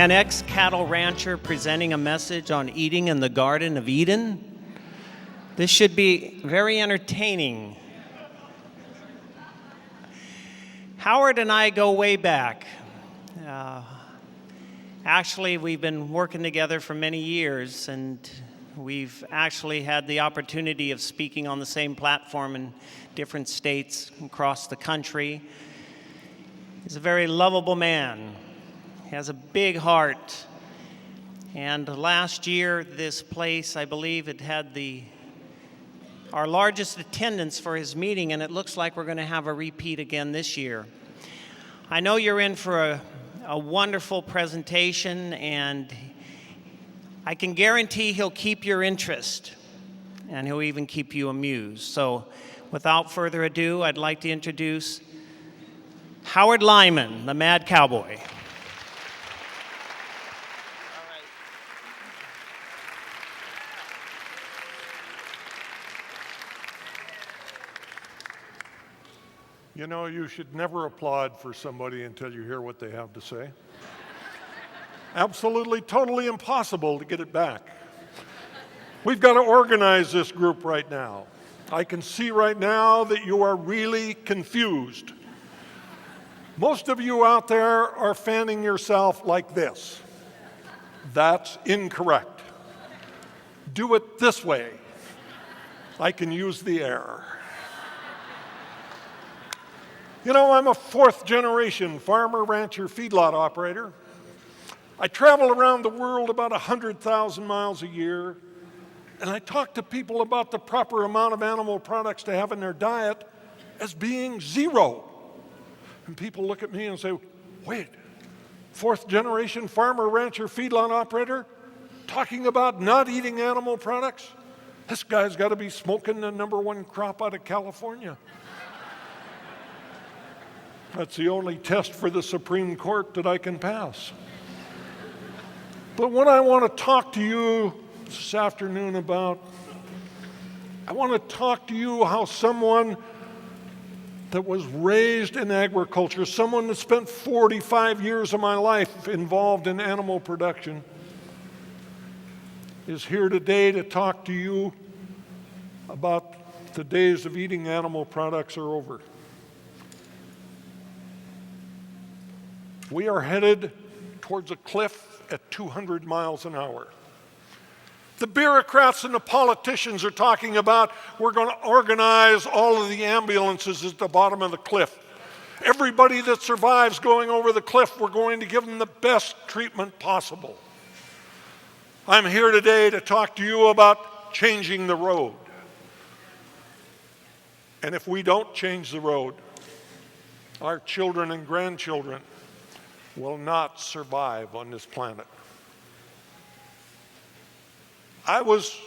An ex-cattle rancher presenting a message on eating in the Garden of Eden. This should be very entertaining. Howard and I go way back. Actually, we've been working together for many years, and we've actually had the opportunity of speaking on the same platform in different states across the country. He's a very lovable man. He has a big heart. And last year, this place, I believe, it had our largest attendance for his meeting, and it looks like we're going to have a repeat again this year. I know you're in for a wonderful presentation, and I can guarantee he'll keep your interest, and he'll even keep you amused. So without further ado, I'd like to introduce Howard Lyman, the Mad Cowboy. You know, you should never applaud for somebody until you hear what they have to say. Absolutely, totally impossible to get it back. We've got to organize this group right now. I can see right now that you are really confused. Most of you out there are fanning yourself like this. That's incorrect. Do it this way. I can use the air. You know, I'm a fourth-generation farmer, rancher, feedlot operator. I travel around the world about 100,000 miles a year, and I talk to people about the proper amount of animal products to have in their diet as being zero. And people look at me and say, wait, fourth-generation farmer, rancher, feedlot operator, talking about not eating animal products? This guy's got to be smoking the #1 crop out of California. That's the only test for the Supreme Court that I can pass. But what I want to talk to you this afternoon about, I want to talk to you how someone that was raised in agriculture, someone that spent 45 years of my life involved in animal production, is here today to talk to you about the days of eating animal products are over. We are headed towards a cliff at 200 miles an hour. The bureaucrats and the politicians are talking about we're going to organize all of the ambulances at the bottom of the cliff. Everybody that survives going over the cliff, we're going to give them the best treatment possible. I'm here today to talk to you about changing the road. And if we don't change the road, our children and grandchildren will not survive on this planet. I was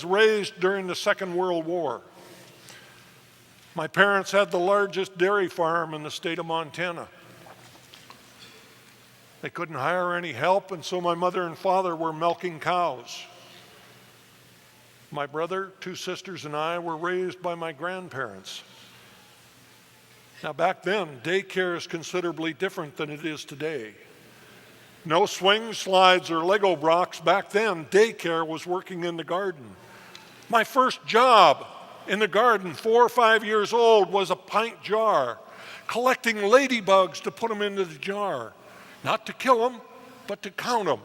raised during the Second World War. My parents had the largest dairy farm in the state of Montana. They couldn't hire any help, and so my mother and father were milking cows. My brother, 2 sisters, and I were raised by my grandparents. Now back then, daycare is considerably different than it is today. No swing, slides, or Lego blocks. Back then, daycare was working in the garden. My first job in the garden, 4 or 5 years old, was a pint jar, collecting ladybugs to put them into the jar. Not to kill them, but to count them.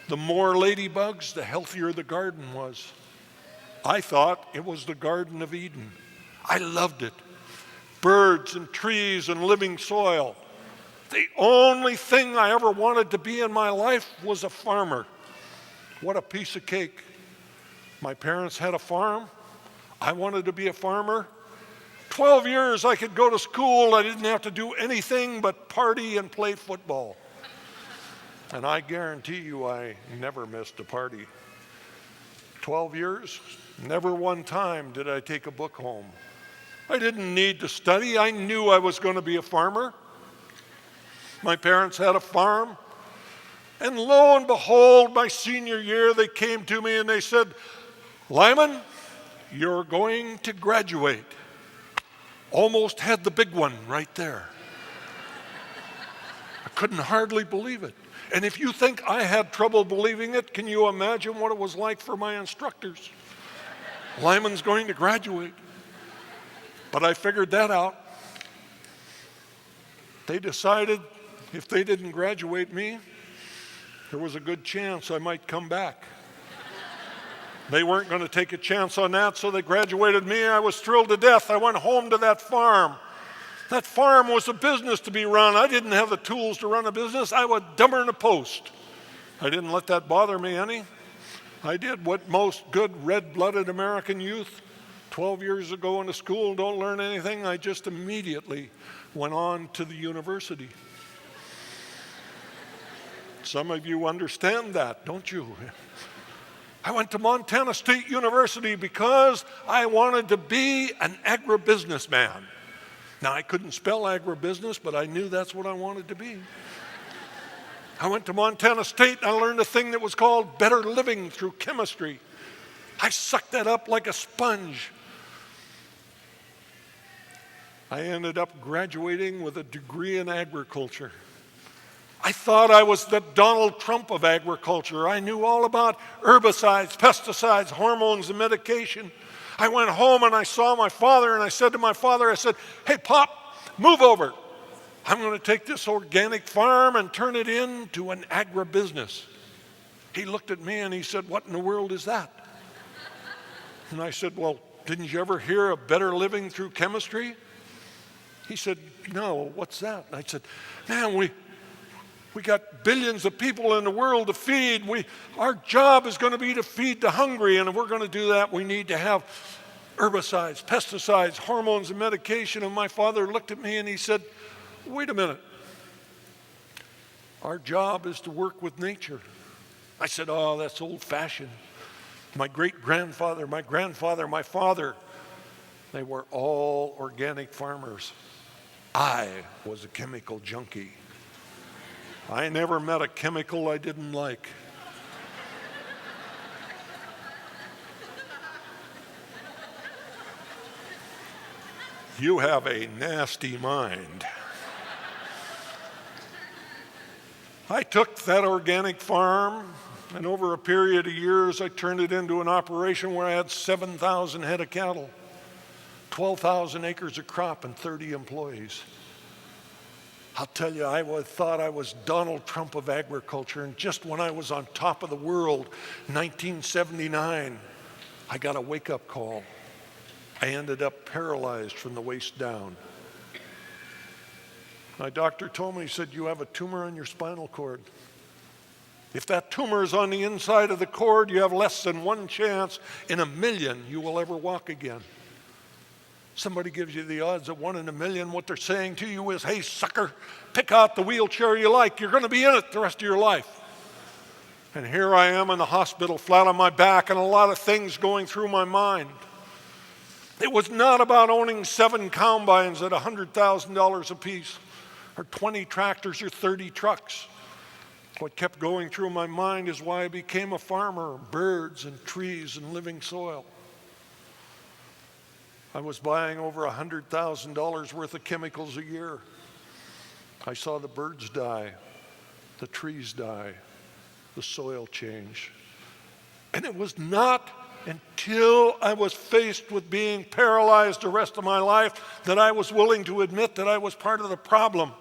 The more ladybugs, the healthier the garden was. I thought it was the Garden of Eden. I loved it. Birds and trees and living soil. The only thing I ever wanted to be in my life was a farmer. What a piece of cake. My parents had a farm. I wanted to be a farmer. 12 years I could go to school. I didn't have to do anything but party and play football. And I guarantee you I never missed a party. 12 years, never one time did I take a book home. I didn't need to study. I knew I was going to be a farmer. My parents had a farm. And lo and behold, my senior year, they came to me and they said, Lyman, you're going to graduate. Almost had the big one right there. I couldn't hardly believe it. And if you think I had trouble believing it, can you imagine what it was like for my instructors? Lyman's going to graduate. But I figured that out. They decided if they didn't graduate me, there was a good chance I might come back. They weren't going to take a chance on that, so they graduated me. I was thrilled to death. I went home to that farm. That farm was a business to be run. I didn't have the tools to run a business. I was dumber than a post. I didn't let that bother me any. I did what most good red-blooded American youth 12 years ago in a school don't learn anything. I just immediately went on to the university. Some of you understand that, don't you? I went to Montana State University because I wanted to be an agribusinessman. Now, I couldn't spell agribusiness, but I knew that's what I wanted to be. I went to Montana State and I learned a thing that was called better living through chemistry. I sucked that up like a sponge. I ended up graduating with a degree in agriculture. I thought I was the Donald Trump of agriculture. I knew all about herbicides, pesticides, hormones, and medication. I went home and I saw my father and I said to my father, I said, "Hey, Pop, move over. I'm going to take this organic farm and turn it into an agribusiness." He looked at me and he said, "What in the world is that?" And I said, "Well, didn't you ever hear of better living through chemistry?" He said, "No, what's that?" And I said, "Man, we got billions of people in the world to feed. Our job is going to be to feed the hungry, and if we're going to do that, we need to have herbicides, pesticides, hormones, and medication." And my father looked at me and he said, "Wait a minute. Our job is to work with nature." I said, "Oh, that's old-fashioned. My great-grandfather, my grandfather, my father, they were all organic farmers. I was a chemical junkie. I never met a chemical I didn't like." You have a nasty mind. I took that organic farm, and over a period of years, I turned it into an operation where I had 7,000 head of cattle, 12,000 acres of crop, and 30 employees. I'll tell you, I thought I was Donald Trump of agriculture, and just when I was on top of the world, 1979, I got a wake-up call. I ended up paralyzed from the waist down. My doctor told me, he said, "You have a tumor on your spinal cord. If that tumor is on the inside of the cord, you have less than one chance in a million you will ever walk again." Somebody gives you the odds of 1 in a million. What they're saying to you is, "Hey, sucker, pick out the wheelchair you like. You're going to be in it the rest of your life." And here I am in the hospital, flat on my back, and a lot of things going through my mind. It was not about owning 7 combines at $100,000 apiece, or 20 tractors or 30 trucks. What kept going through my mind is why I became a farmer: birds and trees and living soil. I was buying over $100,000 worth of chemicals a year. I saw the birds die, the trees die, the soil change. And it was not until I was faced with being paralyzed the rest of my life that I was willing to admit that I was part of the problem,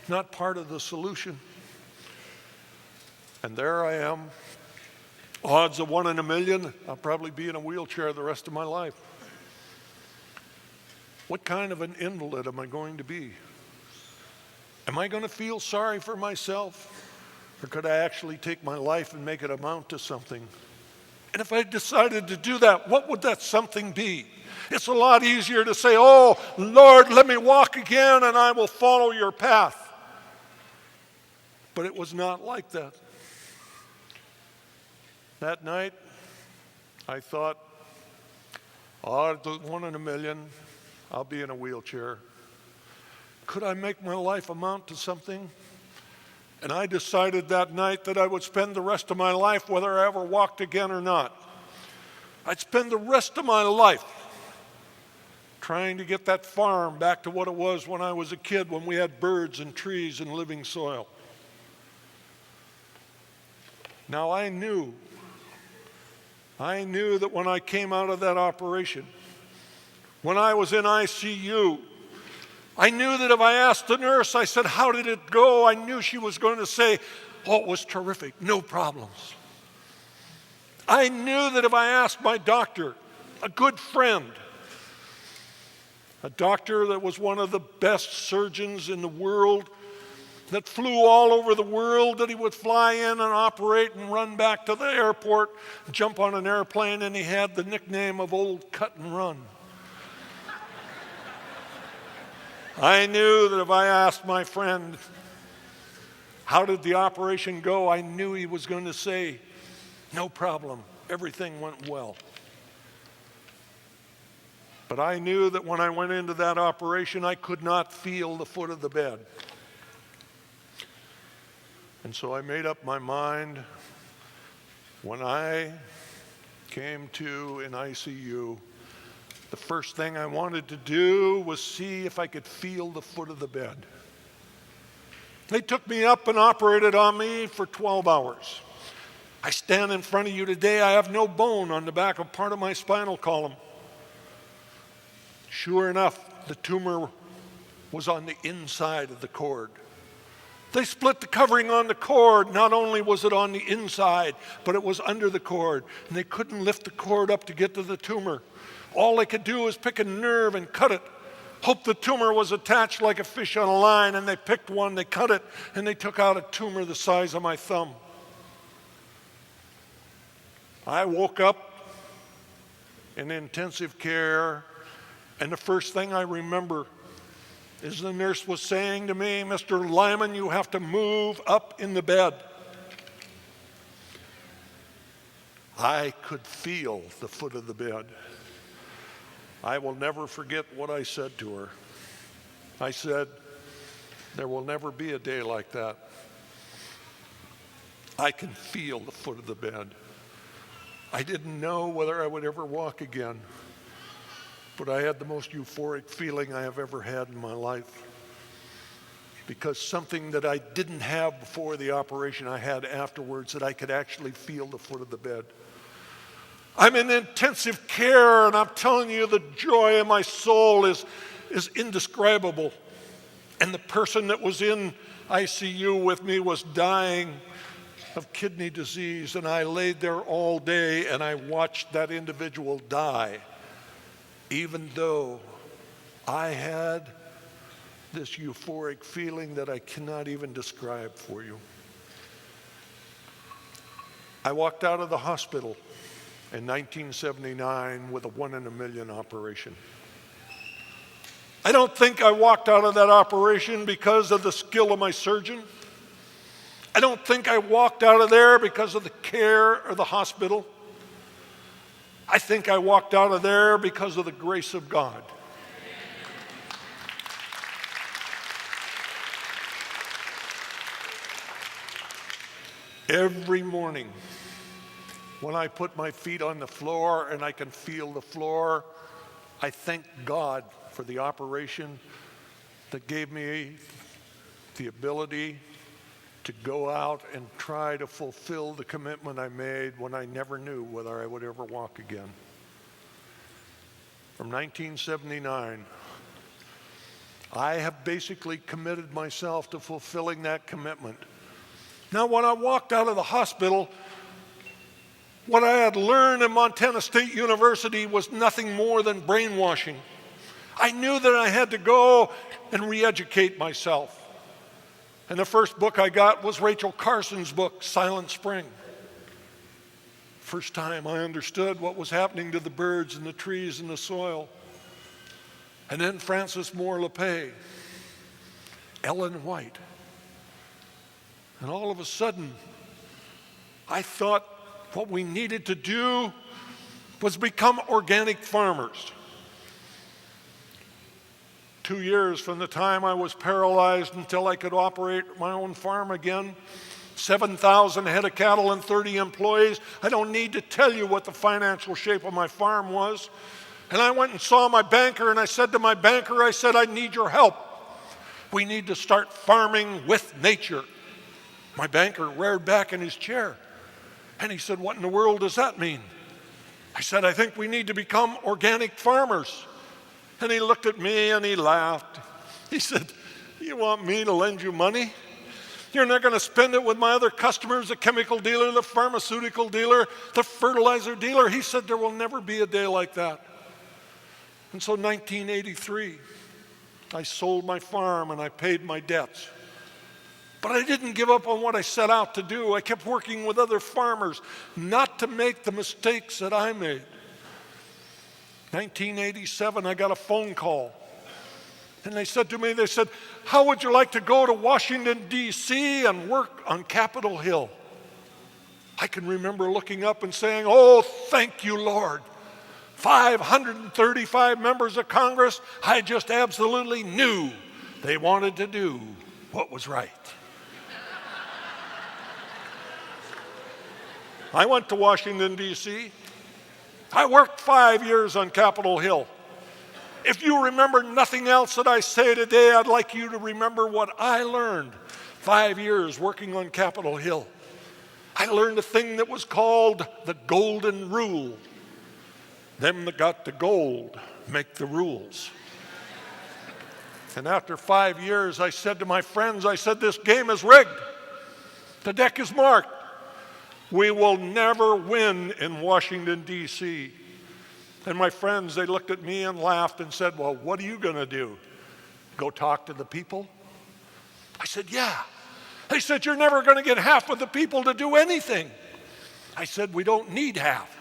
not part of the solution. And there I am. Odds of 1 in a million, I'll probably be in a wheelchair the rest of my life. What kind of an invalid am I going to be? Am I going to feel sorry for myself? Or could I actually take my life and make it amount to something? And if I decided to do that, what would that something be? It's a lot easier to say, "Oh, Lord, let me walk again and I will follow your path." But it was not like that. That night, I thought, "Oh, 1 in a million. I'll be in a wheelchair. Could I make my life amount to something?" And I decided that night that I would spend the rest of my life, whether I ever walked again or not, I'd spend the rest of my life trying to get that farm back to what it was when I was a kid, when we had birds and trees and living soil. Now I knew that when I came out of that operation, when I was in ICU, I knew that if I asked the nurse, I said, "How did it go?" I knew she was going to say, "Oh, it was terrific, no problems." I knew that if I asked my doctor, a good friend, a doctor that was one of the best surgeons in the world, that flew all over the world, that he would fly in and operate and run back to the airport, jump on an airplane, and he had the nickname of Old Cut and Run. I knew that if I asked my friend, "How did the operation go?" I knew he was going to say, "No problem, everything went well." But I knew that when I went into that operation, I could not feel the foot of the bed. And so I made up my mind when I came to in ICU, the first thing I wanted to do was see if I could feel the foot of the bed. They took me up and operated on me for 12 hours. I stand in front of you today, I have no bone on the back of part of my spinal column. Sure enough, the tumor was on the inside of the cord. They split the covering on the cord. Not only was it on the inside, but it was under the cord. And they couldn't lift the cord up to get to the tumor. All they could do was pick a nerve and cut it. Hope the tumor was attached like a fish on a line, and they picked one, they cut it, and they took out a tumor the size of my thumb. I woke up in intensive care, and the first thing I remember is the nurse was saying to me, "Mr. Lyman, you have to move up in the bed." I could feel the foot of the bed. I will never forget what I said to her. I said, "There will never be a day like that. I can feel the foot of the bed." I didn't know whether I would ever walk again, but I had the most euphoric feeling I have ever had in my life, because something that I didn't have before the operation, I had afterwards, that I could actually feel the foot of the bed. I'm in intensive care, and I'm telling you, the joy in my soul is indescribable. And the person that was in ICU with me was dying of kidney disease, and I laid there all day and I watched that individual die, even though I had this euphoric feeling that I cannot even describe for you. I walked out of the hospital in 1979 with a 1 in a million operation. I don't think I walked out of that operation because of the skill of my surgeon. I don't think I walked out of there because of the care of the hospital. I think I walked out of there because of the grace of God. Every morning, when I put my feet on the floor and I can feel the floor, I thank God for the operation that gave me the ability to go out and try to fulfill the commitment I made when I never knew whether I would ever walk again. From 1979, I have basically committed myself to fulfilling that commitment. Now, when I walked out of the hospital, what I had learned in Montana State University was nothing more than brainwashing. I knew that I had to go and re-educate myself. And the first book I got was Rachel Carson's book, Silent Spring. First time I understood what was happening to the birds and the trees and the soil. And then Frances Moore LePay, Ellen White. And all of a sudden, I thought what we needed to do was become organic farmers. 2 years from the time I was paralyzed until I could operate my own farm again, 7,000 head of cattle and 30 employees. I don't need to tell you what the financial shape of my farm was. And I went and saw my banker, and I said to my banker, I said, "I need your help. We need to start farming with nature." My banker reared back in his chair. And he said, what in the world does that mean? I said, I think we need to become organic farmers. And he looked at me and he laughed. He said, you want me to lend you money? You're not going to spend it with my other customers, the chemical dealer, the pharmaceutical dealer, the fertilizer dealer. He said, there will never be a day like that. And so 1983, I sold my farm and I paid my debts. But I didn't give up on what I set out to do. I kept working with other farmers not to make the mistakes that I made. 1987, I got a phone call. And they said to me, how would you like to go to Washington, D.C. and work on Capitol Hill? I can remember looking up and saying, oh, thank you, Lord. 535 members of Congress, I just absolutely knew they wanted to do what was right. I went to Washington, D.C. I worked 5 years on Capitol Hill. If you remember nothing else that I say today, I'd like you to remember what I learned 5 years working on Capitol Hill. I learned a thing that was called the golden rule. Them that got the gold make the rules. And after 5 years, I said to my friends, this game is rigged. The deck is marked. We will never win in Washington, D.C. And my friends, they looked at me and laughed and said, well, what are you going to do? Go talk to the people? I said, yeah. They said, you're never going to get half of the people to do anything. I said, we don't need half.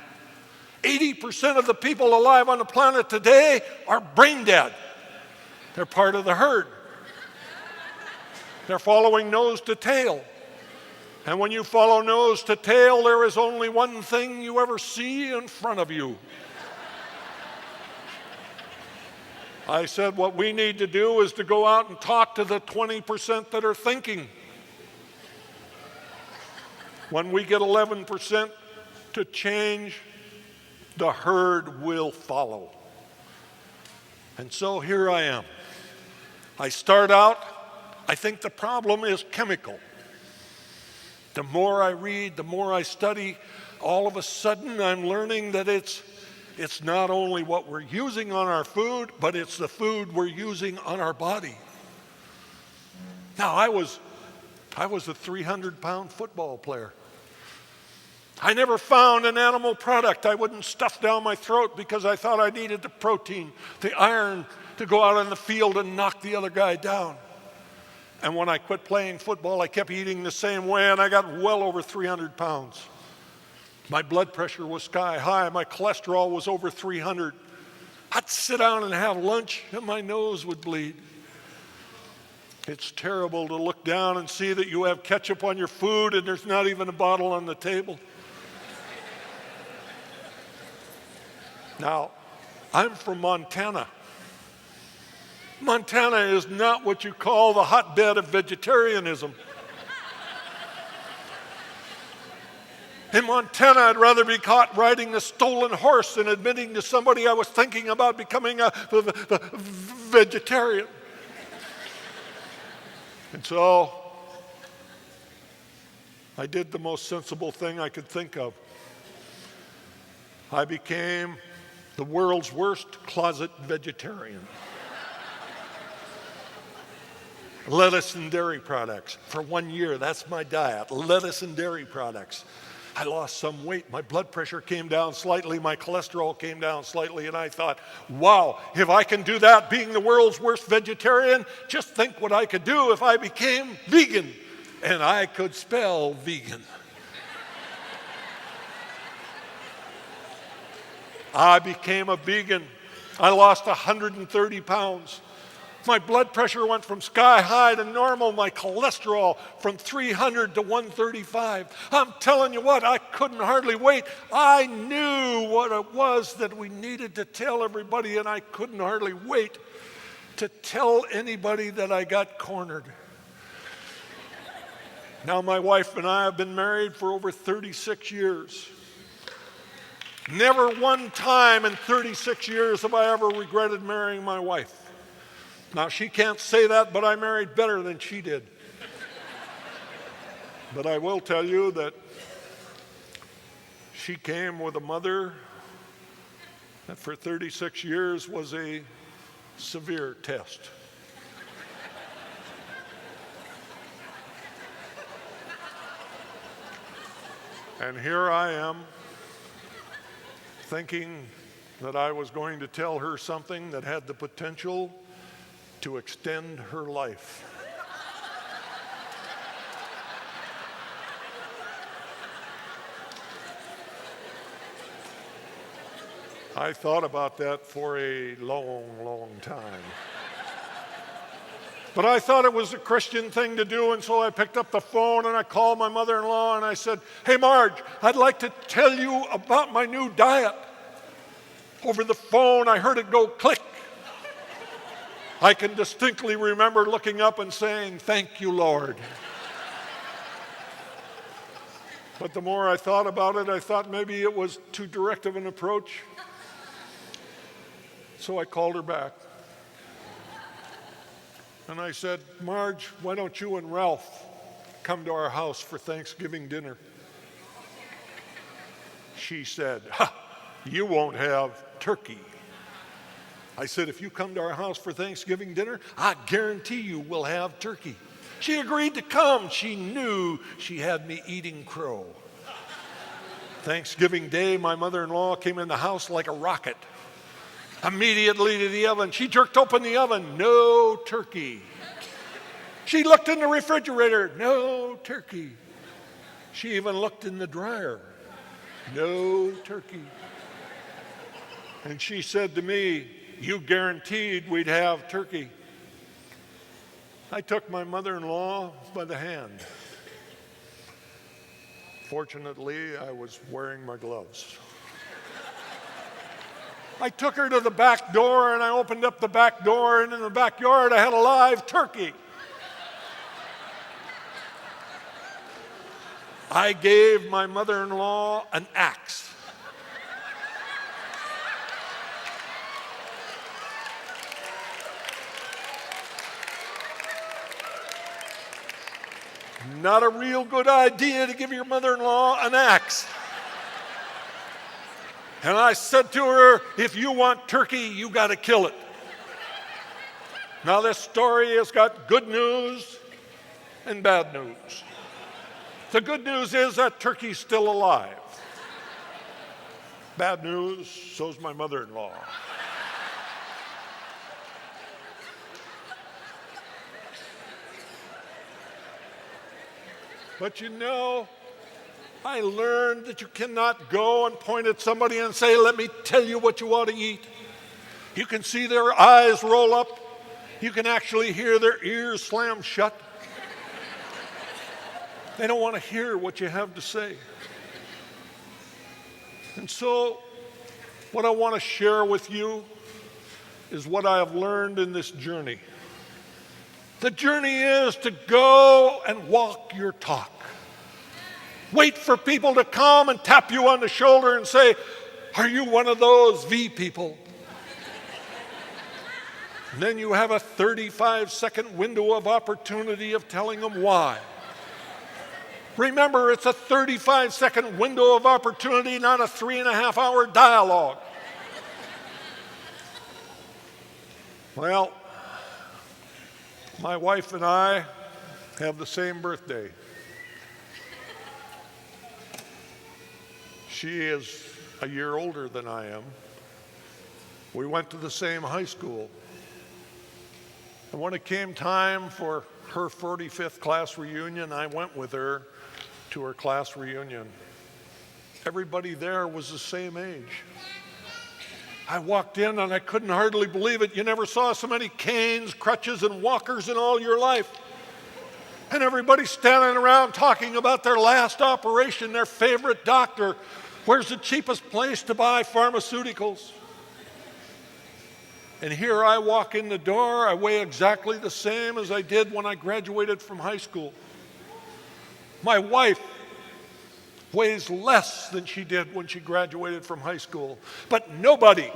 80% of the people alive on the planet today are brain dead. They're part of the herd. They're following nose to tail. And when you follow nose to tail, there is only one thing you ever see in front of you. I said, what we need to do is to go out and talk to the 20% that are thinking. When we get 11% to change, the herd will follow. And so here I am. I start out, I think the problem is chemical. The more I read, the more I study, all of a sudden I'm learning that it's not only what we're using on our food, but it's the food we're using on our body. Now, I was a 300-pound football player. I never found an animal product I wouldn't stuff down my throat because I thought I needed the protein, the iron to go out on the field and knock the other guy down. And when I quit playing football, I kept eating the same way, and I got well over 300 pounds. My blood pressure was sky high. My cholesterol was over 300. I'd sit down and have lunch, and my nose would bleed. It's terrible to look down and see that you have ketchup on your food, and there's not even a bottle on the table. Now, I'm from Montana. Montana is not what you call the hotbed of vegetarianism. In Montana, I'd rather be caught riding a stolen horse than admitting to somebody I was thinking about becoming a vegetarian. And so, I did the most sensible thing I could think of. I became the world's worst closet vegetarian. Lettuce and dairy products. For 1 year, that's my diet, lettuce and dairy products. I lost some weight. My blood pressure came down slightly. My cholesterol came down slightly. And I thought, wow, if I can do that being the world's worst vegetarian, just think what I could do if I became vegan. And I could spell vegan. I became a vegan. I lost 130 pounds. My blood pressure went from sky high to normal. My cholesterol from 300 to 135. I'm telling you what, I couldn't hardly wait. I knew what it was that we needed to tell everybody, and I couldn't hardly wait to tell anybody that I got cornered. Now, my wife and I have been married for over 36 years. Never one time in 36 years have I ever regretted marrying my wife. Now, she can't say that, but I married better than she did. But I will tell you that She came with a mother that for 36 years was a severe test. And here I am, thinking that I was going to tell her something that had the potential to extend her life. I thought about that for a long, long time. But I thought it was a Christian thing to do, and so I picked up the phone and I called my mother-in-law and I said, "Hey, Marge, I'd like to tell you about my new diet." Over the phone, I heard it go click. I can distinctly remember looking up and saying, "Thank you, Lord." But the more I thought about it, I thought maybe it was too direct of an approach. So I called her back. And I said, "Marge, why don't you and Ralph come to our house for Thanksgiving dinner?" She said, "You won't have turkey." I said, "If you come to our house for Thanksgiving dinner, I guarantee you we'll have turkey." She agreed to come. She knew she had me eating crow. Thanksgiving Day, my mother-in-law came in the house like a rocket. Immediately to the oven. She jerked open the oven. No turkey. She looked in the refrigerator. No turkey. She even looked in the dryer. No turkey. And she said to me, "You guaranteed we'd have turkey." I took my mother-in-law by the hand. Fortunately, I was wearing my gloves. I took her to the back door and I opened up the back door, and in the backyard I had a live turkey. I gave my mother-in-law an axe. Not a real good idea to give your mother-in-law an axe. And I said to her, "If you want turkey, you got to kill it." Now this story has got good news and bad news. The good news is that turkey's still alive. Bad news, so's my mother-in-law. But you know, I learned that you cannot go and point at somebody and say, "Let me tell you what you ought to eat." You can see their eyes roll up. You can actually hear their ears slam shut. They don't want to hear what you have to say. And so, what I want to share with you is what I have learned in this journey. The journey is to go and walk your talk. Wait for people to come and tap you on the shoulder and say, "Are you one of those V people?" And then you have a 35-second window of opportunity of telling them why. Remember, it's a 35-second window of opportunity, not a 3.5-hour dialogue. Well, my wife and I have the same birthday. She is a year older than I am. We went to the same high school. And when it came time for her 45th class reunion, I went with her to her class reunion. Everybody there was the same age. I walked in and I couldn't hardly believe it. You never saw so many canes, crutches, and walkers in all your life. And everybody's standing around talking about their last operation, their favorite doctor. Where's the cheapest place to buy pharmaceuticals? And here I walk in the door. I weigh exactly the same as I did when I graduated from high school. My wife weighs less than she did when she graduated from high school. But nobody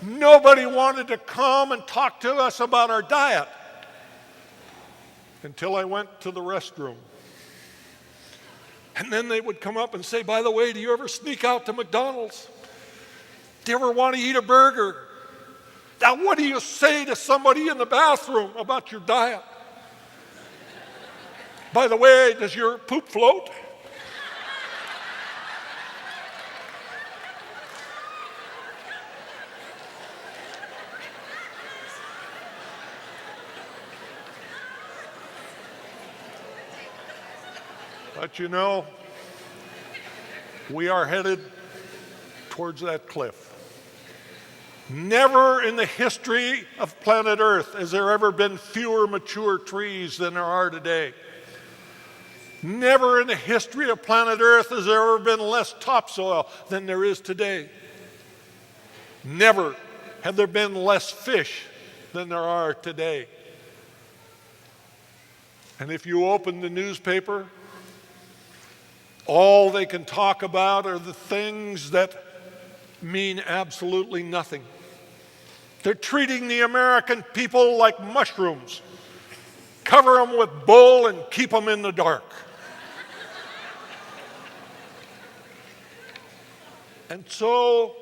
wanted to come and talk to us about our diet until I went to the restroom. And then they would come up and say, by the way, do you ever sneak out to McDonald's? Do you ever want to eat a burger? Now, what do you say to somebody in the bathroom about your diet? By the way, does your poop float? But you know, we are headed towards that cliff. Never in the history of planet Earth has there ever been fewer mature trees than there are today. Never in the history of planet Earth has there ever been less topsoil than there is today. Never have there been less fish than there are today. And if you open the newspaper, all they can talk about are the things that mean absolutely nothing. They're treating the American people like mushrooms. Cover them with bull and keep them in the dark. And so,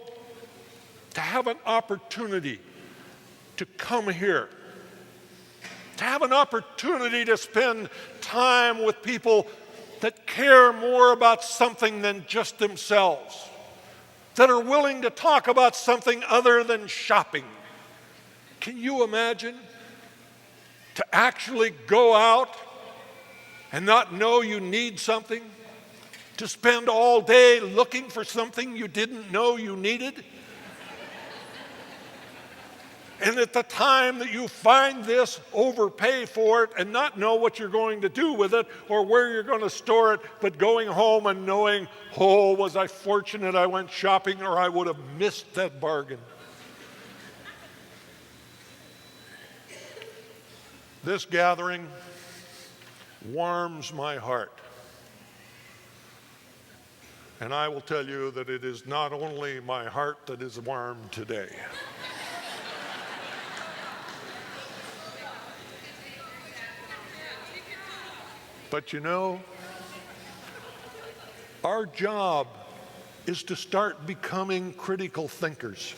to have an opportunity to come here, to have an opportunity to spend time with people that care more about something than just themselves, that are willing to talk about something other than shopping. Can you imagine? To actually go out and not know you need something? To spend all day looking for something you didn't know you needed? And at the time that you find this, overpay for it and not know what you're going to do with it or where you're going to store it, but going home and knowing, oh, was I fortunate I went shopping or I would have missed that bargain. This gathering warms my heart. And I will tell you that it is not only my heart that is warm today. But you know, our job is to start becoming critical thinkers.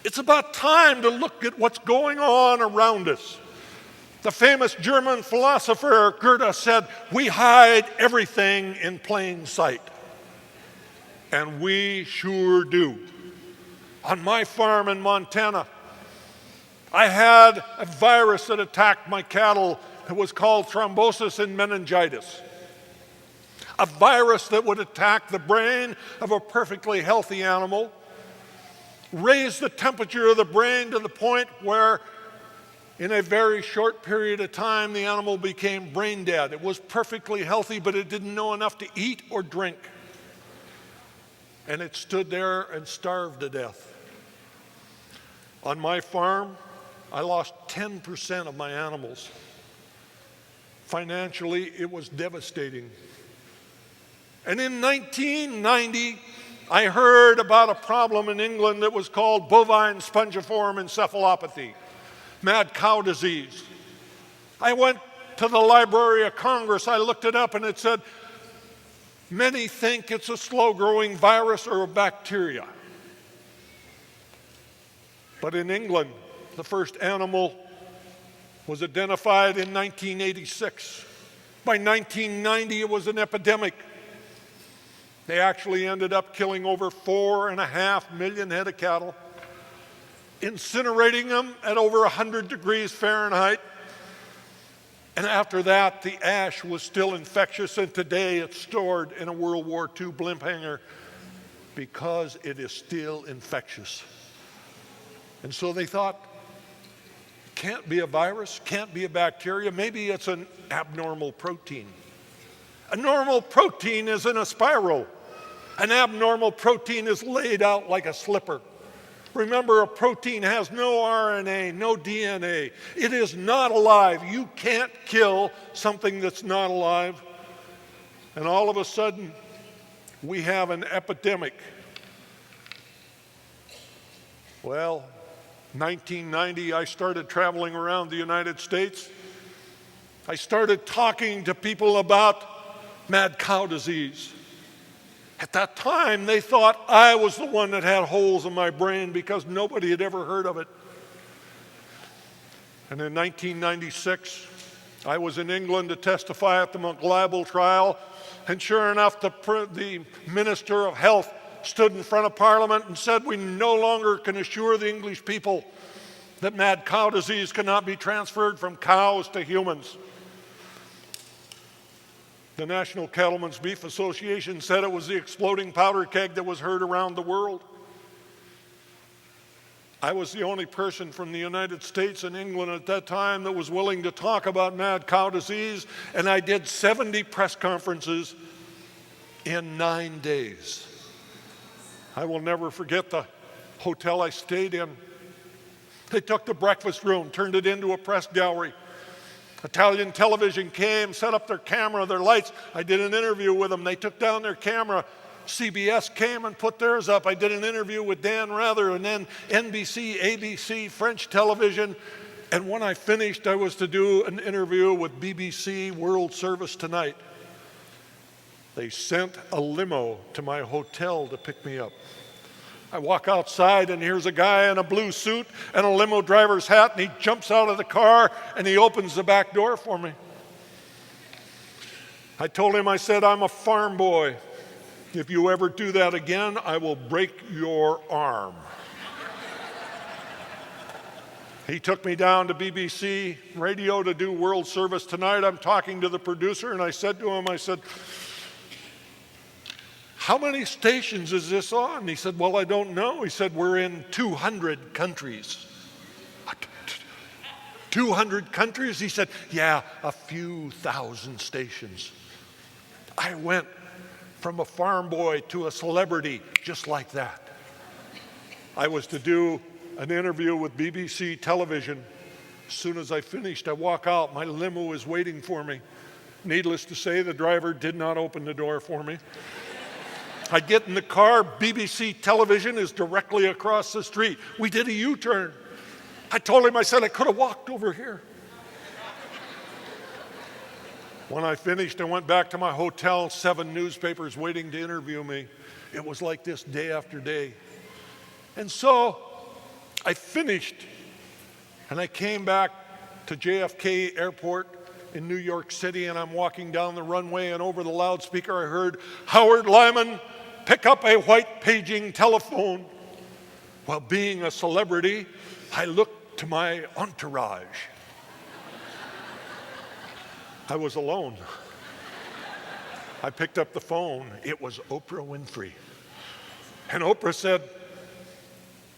It's about time to look at what's going on around us. The famous German philosopher Goethe said, "We hide everything in plain sight." And we sure do. On my farm in Montana, I had a virus that attacked my cattle. It was called thrombosis and meningitis. A virus that would attack the brain of a perfectly healthy animal, raise the temperature of the brain to the point where in a very short period of time the animal became brain dead. It was perfectly healthy, but it didn't know enough to eat or drink. And it stood there and starved to death. On my farm, I lost 10% of my animals. Financially, it was devastating. And in 1990, I heard about a problem in England that was called bovine spongiform encephalopathy, mad cow disease. I went to the Library of Congress, I looked it up, and it said, many think it's a slow-growing virus or a bacteria. But in England, the first animal was identified in 1986. By 1990, it was an epidemic. They actually ended up killing over 4.5 million head of cattle, incinerating them at over 100 degrees Fahrenheit. And after that, the ash was still infectious, and today it's stored in a World War II blimp hangar because it is still infectious. And so they thought, can't be a virus, can't be a bacteria, maybe it's an abnormal protein. A normal protein is in a spiral. An abnormal protein is laid out like a slipper. Remember, a protein has no RNA, no DNA. It is not alive. You can't kill something that's not alive. And all of a sudden, we have an epidemic. Well, 1990, I started traveling around the United States. I started talking to people about mad cow disease. At that time, they thought I was the one that had holes in my brain because nobody had ever heard of it. And in 1996, I was in England to testify at the McLibel trial, and sure enough, the Minister of Health stood in front of Parliament and said, we no longer can assure the English people that mad cow disease cannot be transferred from cows to humans. The National Cattlemen's Beef Association said it was the exploding powder keg that was heard around the world. I was the only person from the United States and England at that time that was willing to talk about mad cow disease, and I did 70 press conferences in 9 days. I will never forget the hotel I stayed in. They took the breakfast room, turned it into a press gallery. Italian television came, set up their camera, their lights. I did an interview with them. They took down their camera. CBS came and put theirs up. I did an interview with Dan Rather, and then NBC, ABC, French television. And when I finished, I was to do an interview with BBC World Service Tonight. They sent a limo to my hotel to pick me up. I walk outside, and here's a guy in a blue suit and a limo driver's hat, and he jumps out of the car and he opens the back door for me. I told him, I said, I'm a farm boy. If you ever do that again, I will break your arm. He took me down to BBC Radio to do World Service Tonight. I'm talking to the producer, and I said to him, I said, how many stations is this on? He said, well, I don't know. He said, we're in 200 countries. 200 countries? He said, yeah, a few thousand stations. I went from a farm boy to a celebrity just like that. I was to do an interview with BBC television. As soon as I finished, I walk out. My limo is waiting for me. Needless to say, the driver did not open the door for me. I get in the car. BBC television is directly across the street. We did a U-turn. I told him, I said, I could have walked over here. When I finished, I went back to my hotel, 7 newspapers waiting to interview me. It was like this day after day. And so I finished, and I came back to JFK Airport in New York City, and I'm walking down the runway, and over the loudspeaker I heard, Howard Lyman, pick up a white paging telephone. Well, being a celebrity, I looked to my entourage. I was alone. I picked up the phone. It was Oprah Winfrey. And Oprah said,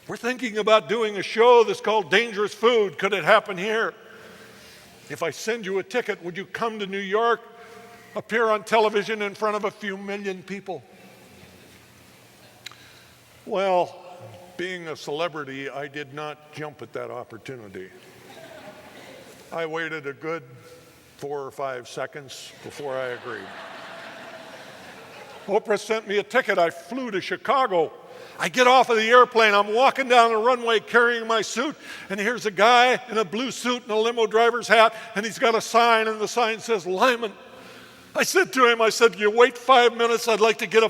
we're thinking about doing a show that's called Dangerous Food. Could it happen here? If I send you a ticket, would you come to New York, appear on television in front of a few million people? Well, being a celebrity, I did not jump at that opportunity. I waited a good 4 or 5 seconds before I agreed. Oprah sent me a ticket. I flew to Chicago. I get off of the airplane. I'm walking down the runway carrying my suit, and here's a guy in a blue suit and a limo driver's hat, and he's got a sign, and the sign says, Lyman. I said to him, I said, you wait 5 minutes. I'd like to get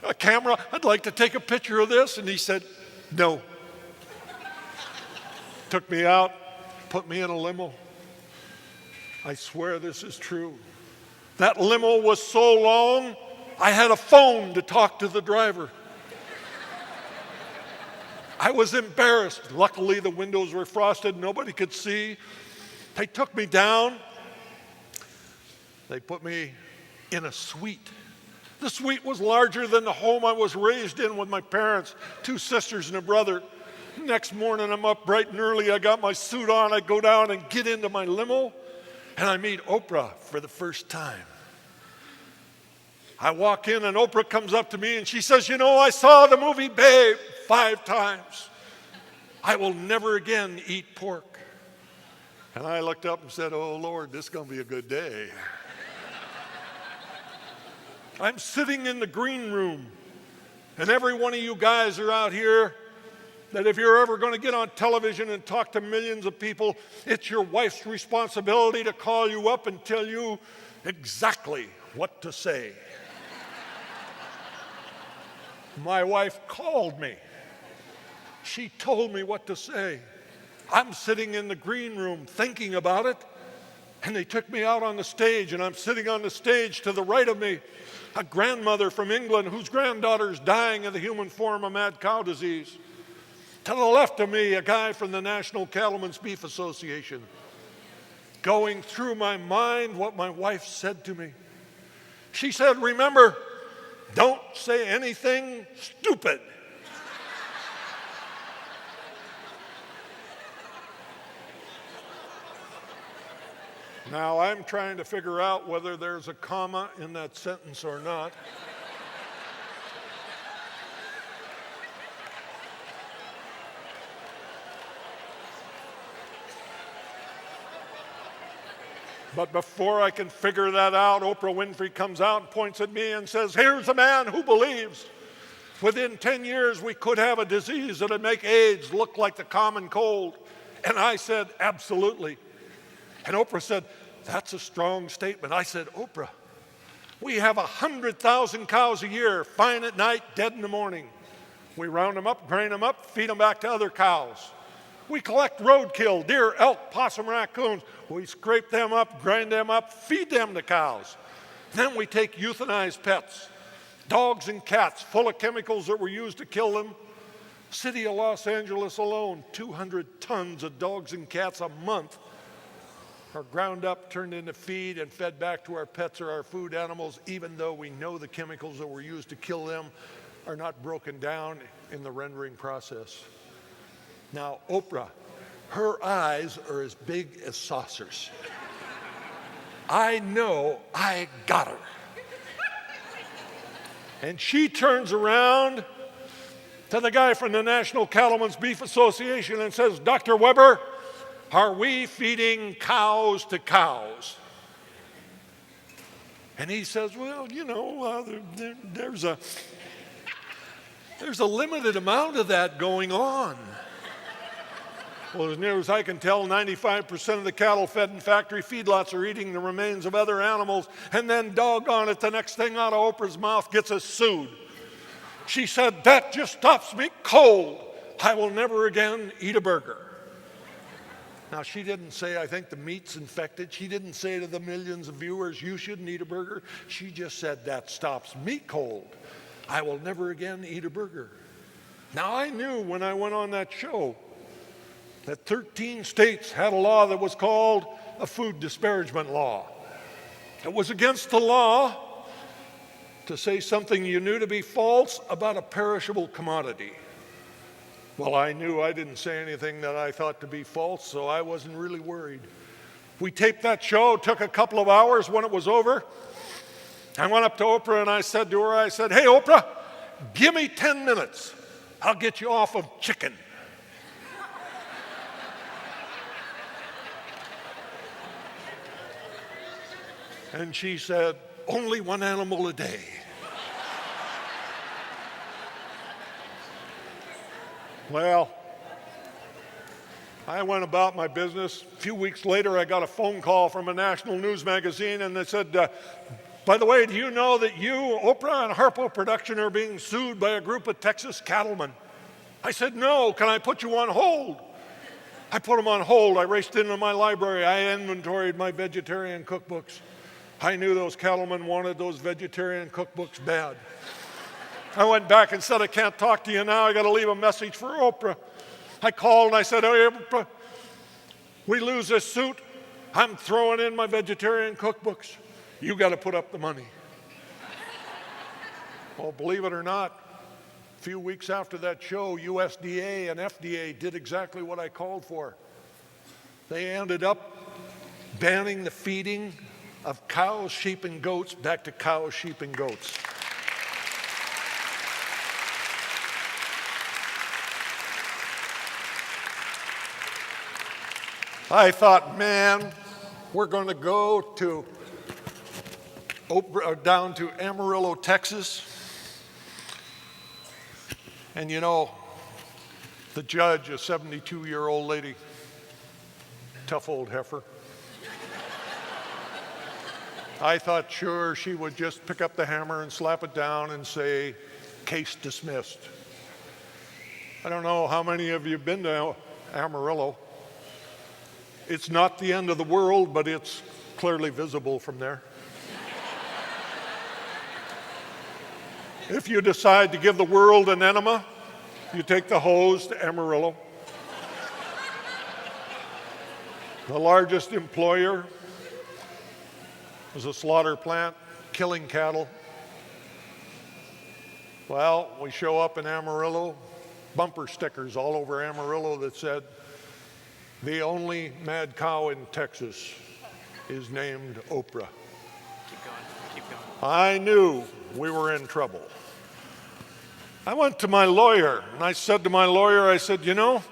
a camera. I'd like to take a picture of this. And he said, no. Took me out, put me in a limo. I swear this is true. That limo was so long, I had a phone to talk to the driver. I was embarrassed. Luckily, the windows were frosted. Nobody could see. They took me down. They put me in a suite. The suite was larger than the home I was raised in with my parents, 2 sisters and a brother. Next morning, I'm up bright and early. I got my suit on. I go down and get into my limo, and I meet Oprah for the first time. I walk in, and Oprah comes up to me, and she says, you know, I saw the movie Babe 5 times. I will never again eat pork. And I looked up and said, oh, Lord, this is going to be a good day. I'm sitting in the green room, and every one of you guys are out here that if you're ever going to get on television and talk to millions of people, it's your wife's responsibility to call you up and tell you exactly what to say. My wife called me. She told me what to say. I'm sitting in the green room thinking about it, and they took me out on the stage, and I'm sitting on the stage. To the right of me, a grandmother from England whose granddaughter's dying of the human form of mad cow disease. To the left of me, a guy from the National Cattlemen's Beef Association. Going through my mind what my wife said to me. She said, remember, don't say anything stupid. Now, I'm trying to figure out whether there's a comma in that sentence or not. But before I can figure that out, Oprah Winfrey comes out and points at me and says, here's a man who believes within 10 years we could have a disease that would make AIDS look like the common cold. And I said, absolutely. And Oprah said, that's a strong statement. I said, Oprah, we have 100,000 cows a year, fine at night, dead in the morning. We round them up, grain them up, feed them back to other cows. We collect roadkill, deer, elk, possum, raccoons. We scrape them up, grind them up, feed them to cows. Then we take euthanized pets, dogs and cats full of chemicals that were used to kill them. City of Los Angeles alone, 200 tons of dogs and cats a month are ground up, turned into feed, and fed back to our pets or our food animals, even though we know the chemicals that were used to kill them are not broken down in the rendering process. Now, Oprah, her eyes are as big as saucers. I know I got her. And she turns around to the guy from the National Cattlemen's Beef Association and says, Dr. Weber, are we feeding cows to cows? And he says, well, you know, there's a limited amount of that going on. Well, as near as I can tell, 95% of the cattle fed in factory feedlots are eating the remains of other animals, and then doggone it, the next thing out of Oprah's mouth gets us sued. She said, that just stops me cold. I will never again eat a burger. Now, she didn't say, I think the meat's infected. She didn't say to the millions of viewers, you shouldn't eat a burger. She just said, that stops me cold. I will never again eat a burger. Now, I knew when I went on that show that 13 states had a law that was called a food disparagement law. It was against the law to say something you knew to be false about a perishable commodity. Well, I knew I didn't say anything that I thought to be false, so I wasn't really worried. We taped that show. It took a couple of hours. When it was over, I went up to Oprah and I said to her, hey, Oprah, give me 10 minutes. I'll get you off of chicken. And she said, only one animal a day. Well, I went about my business. A few weeks later, I got a phone call from a national news magazine, and they said, by the way, do you know that you, Oprah, and Harpo Production are being sued by a group of Texas cattlemen? I said, no, can I put you on hold? I put them on hold. I raced into my library. I inventoried my vegetarian cookbooks. I knew those cattlemen wanted those vegetarian cookbooks bad. I went back and said, I can't talk to you now. I got to leave a message for Oprah. I called and I said, hey, Oprah, we lose this suit. I'm throwing in my vegetarian cookbooks. You got to put up the money. Well, believe it or not, a few weeks after that show, USDA and FDA did exactly what I called for. They ended up banning the feeding of cows, sheep, and goats back to cows, sheep, and goats. I thought, man, we're going to go to down to Amarillo, Texas. And you know, the judge, a 72-year-old lady, tough old heifer. I thought sure she would just pick up the hammer and slap it down and say, case dismissed. I don't know how many of you have been to Amarillo. It's not the end of the world, but it's clearly visible from there. If you decide to give the world an enema, you take the hose to Amarillo. The largest employer was a slaughter plant, killing cattle. Well, we show up in Amarillo, bumper stickers all over Amarillo that said, the only mad cow in Texas is named Oprah. Keep going. I knew we were in trouble. I went to my lawyer and I said to my lawyer, I said, you know,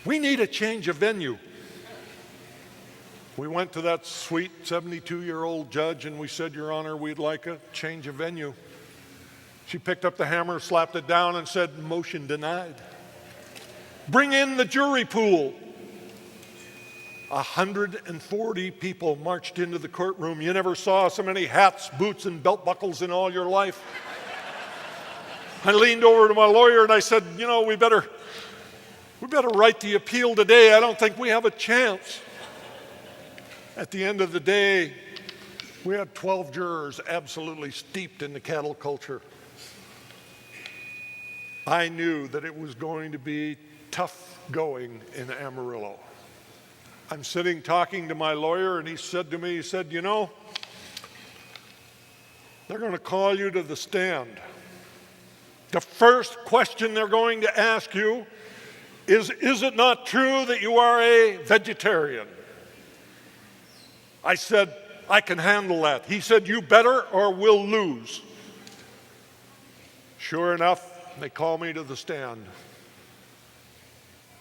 we need a change of venue. We went to that sweet 72-year-old judge and we said, Your Honor, we'd like a change of venue. She picked up the hammer, slapped it down and said, motion denied. Bring in the jury pool. 140 people marched into the courtroom. You never saw so many hats, boots, and belt buckles in all your life. I leaned over to my lawyer and I said, you know, we better write the appeal today. I don't think we have a chance. At the end of the day, we had 12 jurors absolutely steeped in the cattle culture. I knew that it was going to be tough going in Amarillo. I'm sitting talking to my lawyer and he said to me, he said, you know, they're going to call you to the stand. The first question they're going to ask you is it not true that you are a vegetarian? I said, I can handle that. He said, you better or we'll lose. Sure enough, they call me to the stand.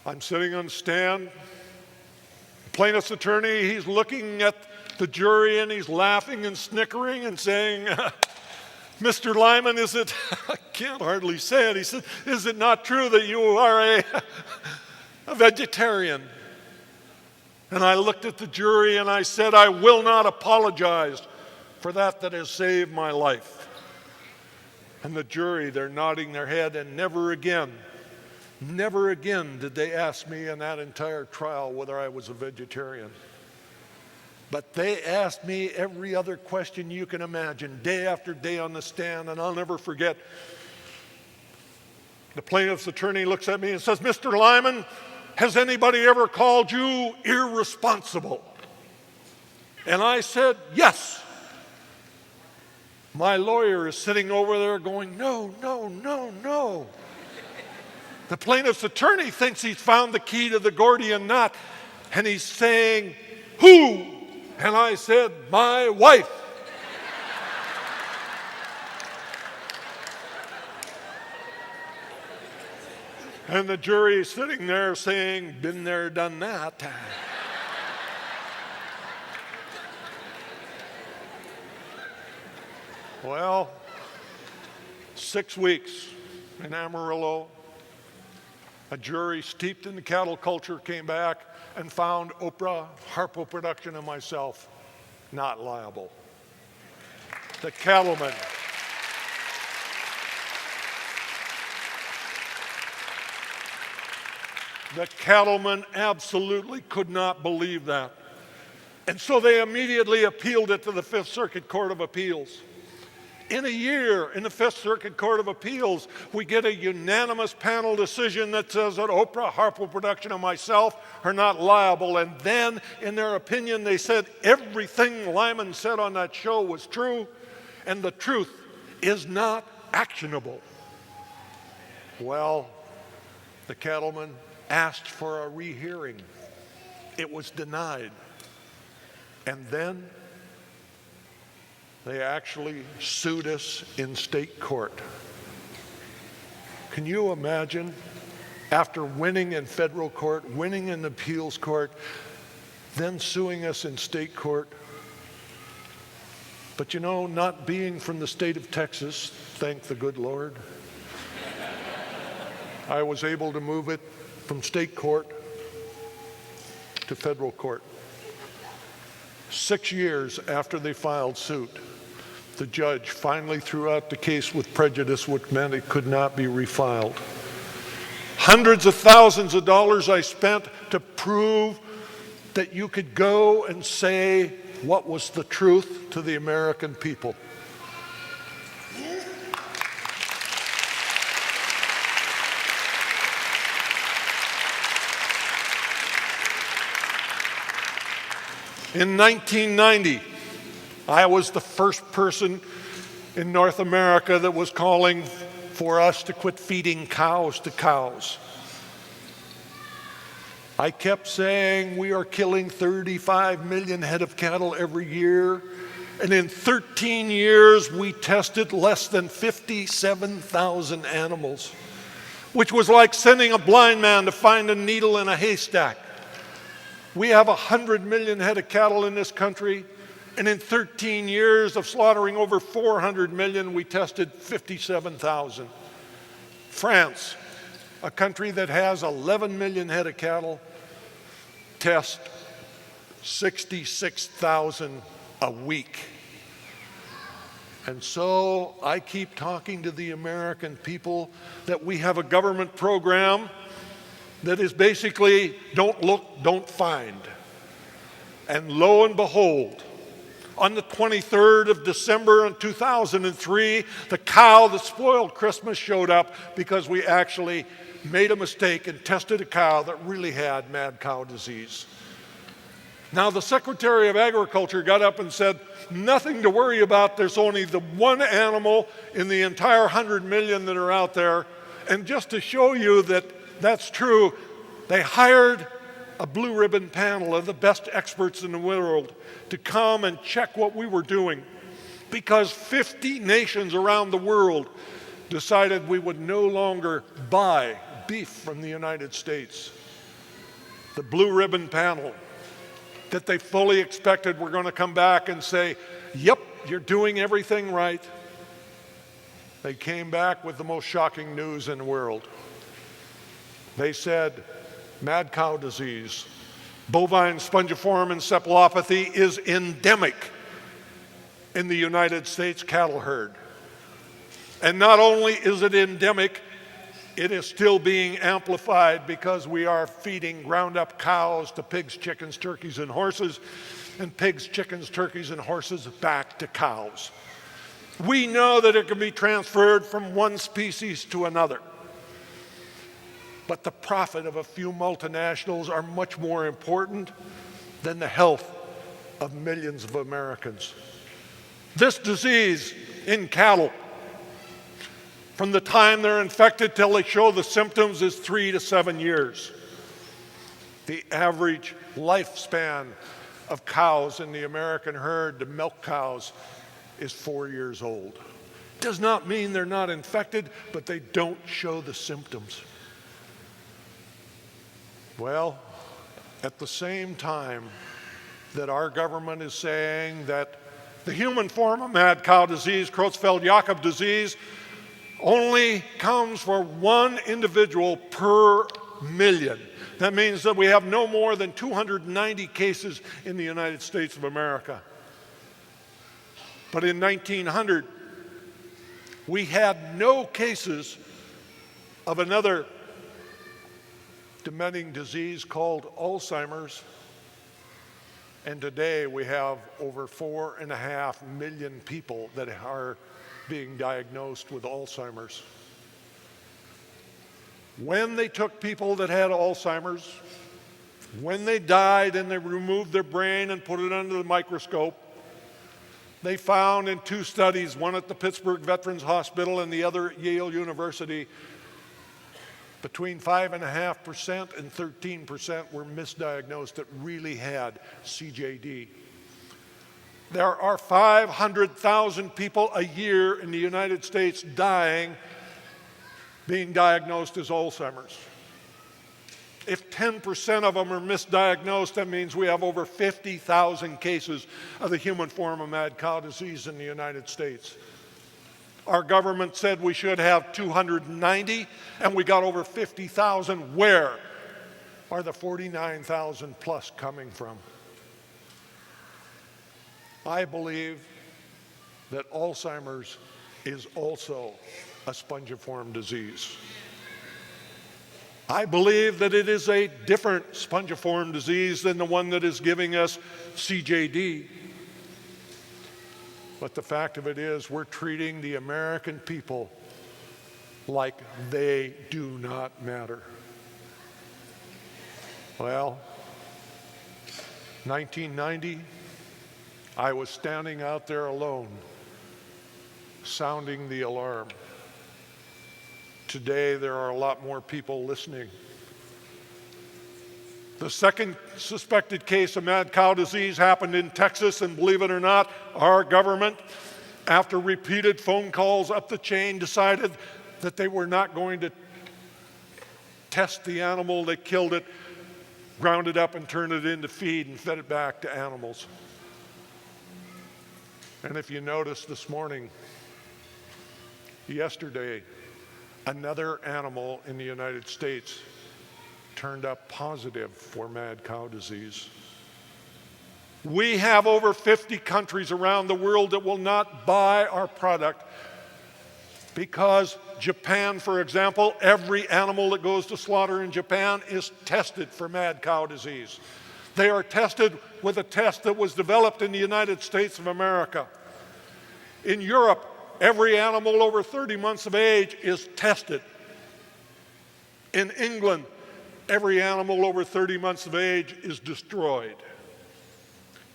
I'm sitting on the stand. The plaintiff's attorney, he's looking at the jury and he's laughing and snickering and saying, Mr. Lyman, is it, I can't hardly say it, he said, is it not true that you are a vegetarian? And I looked at the jury and I said, I will not apologize for that has saved my life. And the jury, they're nodding their head, and never again did they ask me in that entire trial whether I was a vegetarian. But they asked me every other question you can imagine, day after day on the stand, and I'll never forget. The plaintiff's attorney looks at me and says, Mr. Lyman, has anybody ever called you irresponsible? And I said, yes. My lawyer is sitting over there going, no, no, no, no. The plaintiff's attorney thinks he's found the key to the Gordian knot, and he's saying, who? And I said, my wife. And the jury is sitting there saying, been there, done that. Well, 6 weeks in Amarillo, a jury steeped in the cattle culture came back and found Oprah, Harpo Production, and myself not liable. The cattlemen. The cattlemen absolutely could not believe that. And so they immediately appealed it to the Fifth Circuit Court of Appeals. In a year, in the Fifth Circuit Court of Appeals, we get a unanimous panel decision that says that Oprah, Harpo Production, and myself are not liable. And then, in their opinion, they said everything Lyman said on that show was true, and the truth is not actionable. Well, the cattlemen asked for a rehearing. It was denied. And then they actually sued us in state court. Can you imagine, after winning in federal court, winning in appeals court, then suing us in state court? But you know, not being from the state of Texas, thank the good Lord, I was able to move it from state court to federal court. 6 years after they filed suit, the judge finally threw out the case with prejudice, which meant it could not be refiled. Hundreds of thousands of dollars I spent to prove that you could go and say what was the truth to the American people. In 1990, I was the first person in North America that was calling for us to quit feeding cows to cows. I kept saying we are killing 35 million head of cattle every year, and in 13 years we tested less than 57,000 animals, which was like sending a blind man to find a needle in a haystack. We have 100 million head of cattle in this country, and in 13 years of slaughtering over 400 million, we tested 57,000. France, a country that has 11 million head of cattle, tests 66,000 a week. And so I keep talking to the American people that we have a government program that is basically don't look, don't find. And lo and behold, on the 23rd of December in 2003, the cow that spoiled Christmas showed up because we actually made a mistake and tested a cow that really had mad cow disease. Now the Secretary of Agriculture got up and said, nothing to worry about, there's only the one animal in the entire 100 million that are out there. And just to show you that that's true, they hired a blue ribbon panel of the best experts in the world to come and check what we were doing, because 50 nations around the world decided we would no longer buy beef from the United States. The blue ribbon panel that they fully expected were going to come back and say, yep, you're doing everything right. They came back with the most shocking news in the world. They said, mad cow disease, bovine spongiform encephalopathy is endemic in the United States cattle herd. And not only is it endemic, it is still being amplified because we are feeding ground up cows to pigs, chickens, turkeys, and horses, and pigs, chickens, turkeys, and horses back to cows. We know that it can be transferred from one species to another. But the profit of a few multinationals are much more important than the health of millions of Americans. This disease in cattle, from the time they're infected till they show the symptoms, is 3 to 7 years. The average lifespan of cows in the American herd, the milk cows, is 4 years old. Does not mean they're not infected, but they don't show the symptoms. Well, at the same time that our government is saying that the human form of mad cow disease, Creutzfeldt-Jakob disease, only comes for one individual per million. That means that we have no more than 290 cases in the United States of America. But in 1900, we had no cases of another dementing disease called Alzheimer's, and today we have over 4.5 million people that are being diagnosed with Alzheimer's. When they took people that had Alzheimer's, when they died and they removed their brain and put it under the microscope, they found in 2 studies, one at the Pittsburgh Veterans Hospital and the other at Yale University, between 5.5% and 13% were misdiagnosed that really had CJD. There are 500,000 people a year in the United States dying, being diagnosed as Alzheimer's. If 10% of them are misdiagnosed, that means we have over 50,000 cases of the human form of mad cow disease in the United States. Our government said we should have 290, and we got over 50,000. Where are the 49,000 plus coming from? I believe that Alzheimer's is also a spongiform disease. I believe that it is a different spongiform disease than the one that is giving us CJD. But the fact of it is, we're treating the American people like they do not matter. Well, 1990, I was standing out there alone, sounding the alarm. Today, there are a lot more people listening. The second suspected case of mad cow disease happened in Texas, and believe it or not, our government, after repeated phone calls up the chain, decided that they were not going to test the animal that killed it, ground it up and turned it into feed and fed it back to animals. And if you notice this morning, yesterday, another animal in the United States turned up positive for mad cow disease. We have over 50 countries around the world that will not buy our product because Japan, for example, every animal that goes to slaughter in Japan is tested for mad cow disease. They are tested with a test that was developed in the United States of America. In Europe, every animal over 30 months of age is tested. In England, every animal over 30 months of age is destroyed.